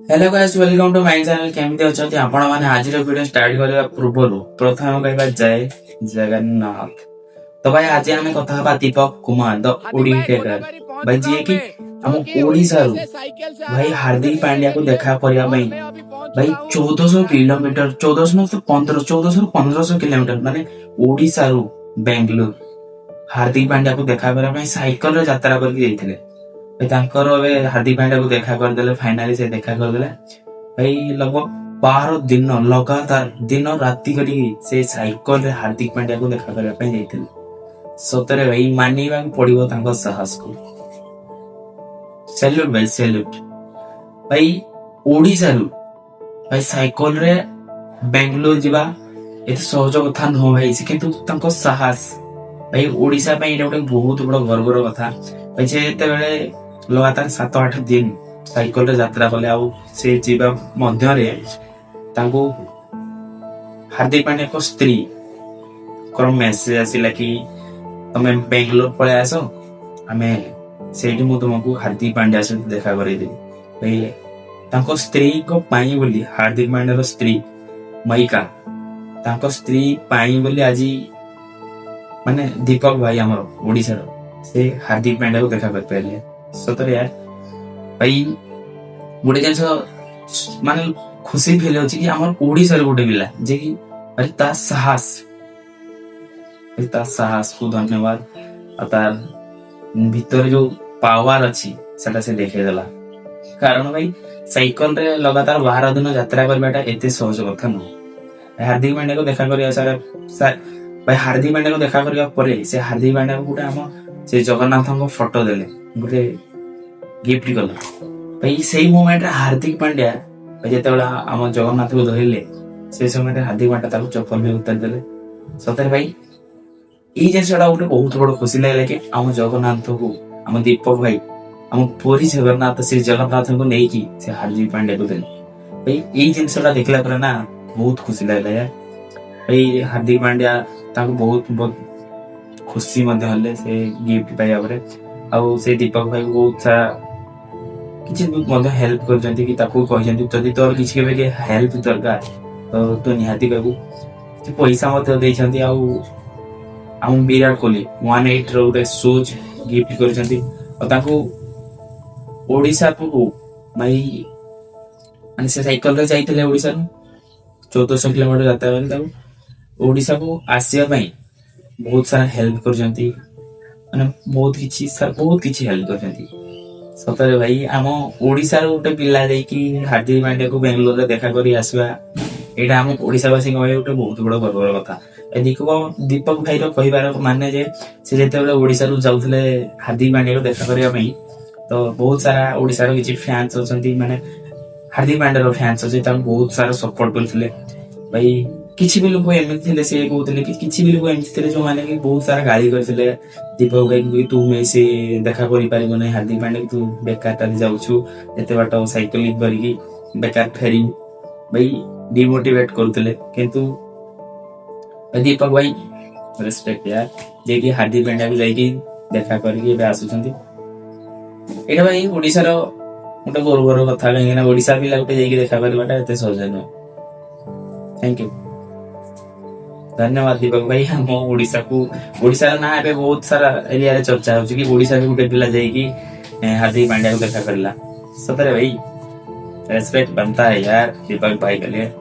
Hello guys welcome to my channel केमिति अछंती आपण माने आज वीडियो स्टार्ट करबा पूर्व प्रथम कहबा जय जगन्नाथ। तो भाई आज हम कथा हबा दीपक कुमार द ओडिटेटर भाई जी की हम ओडिसा रो भाई हार्दिक पांड्या को देखा करया भाई 1400 किलोमीटर 1400 तो 1500 किलोमीटर माने ओडिसा रो बेंगलुरु हार्दिक पांड्या को देखा करया साइकिल रे यात्रा करके जाइथिले। हार्दिक पांड्या को देखा करदे फाइनाली से देखा करदे भाई लगभग 12 दिन लगातार दिन राति करी से साइकिल रे हार्दिक पांड्या को देखा करबा जाइथिले। सतरे भाई मानिबा पड़िबो तांको साहस को। सैल्यूट भाई सैल्यूट भाई ओडिसा रु भाई साइकिल रे बेंगलोर जीवा एते सहज कथा न भाई से किंतु तांको साहस भाई ओडिसा पे एटा बहुत बड़ गर्वर कथा भाई से एते बेले लगातार 7-8 दिन साइकिल रे यात्रा कले आ से जीवा मध्य रे तांको हार्दिक पांड्या को स्त्री को मेसेज आसिला कि तमे बेंगलोर पळे आसो आमे सेठी मु तुमको हार्दिक पांड्या से देखा करे दे भाई तांको स्त्री को पाई बोली हार्दिक पांड्या रो स्त्री मयिका तांको स्त्री पाई बोली आजी माने दीपक भाई हमर ओडिसा रो से हार्दिक पांड्या को देखा कर पहले सतरे यार भाई गोटे जिनस माने खुशी फील होची कि हमर ओडिसा रो गोटे पिला जे कि अरे ता साहस को धन्यवाद तार भीतर जो पावर अच्छी सेटा से देखे देला कारण भाई साइकिल रे लगातार 12 दिन यात्रा करबाटा एते सहज कथा न। हार्दिक पांड्या को देखा करिया भाई हार्दिक पांड्या को देखा करिया परे से हार्दिक पांड्या को गोटे हम से जगन्नाथ को फोटो देले गोटे गिफ्ट कला भाई सेही मोमेंट रे हार्दिक पांड्या भाई जेतेबेला हम जगन्नाथ को धरिले से समय रे हार्दिक पांड्या ताको चप्पल में उतार देले सତରେ भाई ये जिनसा गोटे बहुत बड़ खुशी लगे कि आम जगन्नाथ को आम दीपक भाई आम पुरी जगन्नाथ श्री जगन्नाथ को लेकिन से हार्दिक पांड्या को देले भाई ये जिनसा देखला पर ना बहुत खुशी लगला यार भाई हार्दिक पांड्या ताको बहुत बहुत खुशी मध्य हले से गिफ्ट पाइया परे आ से दीपक भाई को बहुत सारा किछि मध्य हेल्प करजंती कि ताको कहजंती जदी तोर किछि के हेल्प दरकार तो निहाती कहबो पैसा मत देछंती आ हम विराट कोहली 18 रो गोटे शूज गिफ्ट करछंती और ताको ओडिसा को भाई माने से साइकिल रे जाइतले ओडिसा 1400 किलोमीटर जाता है ताको ओडिसा को आसिया पई बहुत सारा हेल्प करछंती माने बहुत किछि हेल्प करछंती सतरे भाई हम ओडिसा रो गोटे पिला जाई कि हार्दिक पांड्या को बेंगलोर रे देखा करी आसवा एटा हम ओडिसावासी गोटे बहुत बड़ गर्वर कथा। दीपक भाई कहबार माने जे से जेतेबेले ओडिसा रु जाउथले हार्दिक पांड्या को देखा करिया पई तो बहुत सारा ओडिसा रो किछि फैंस होचंती माने हार्दिक पांड्या रो फैंस होचे ता बहुत सारा सपोर्ट करथिले भाई किछि भी लोग एमति थिले से कहउतले कि किछि भी लोग एमति थिले जो माने कि बहुत सारा गाली करथिले दीपक भाई कि तू में से देखा करि पारिबो नै हार्दिक पांड्या तू बेकार ताली जाउछु एते बाट साइकिल करिकी बेकार फेरी भाई डिमोटिवेट करथिले किंतु दीपक भाई रेस्पेक्ट यार जे कि हार्दिक पांड्या को जाई देखा करके एबे आसुछंती एटा भाई ओडिसा रो गोटे गौरवर कथा कहीं ना ओडिसा पिला गोटे जाई देखा करबाटा एते सहज न। थैंक यू धन्यवाद दीपक भाई हम ओडिसा ना एबे बहुत सारा एरिया रे चर्चा होची कि ओडिसा के गोटे पिला जाई कि हार्दिक पांड्या को देखा करला सतरे भाई रेस्पेक्ट बनता है यार दीपक भाई के लिए।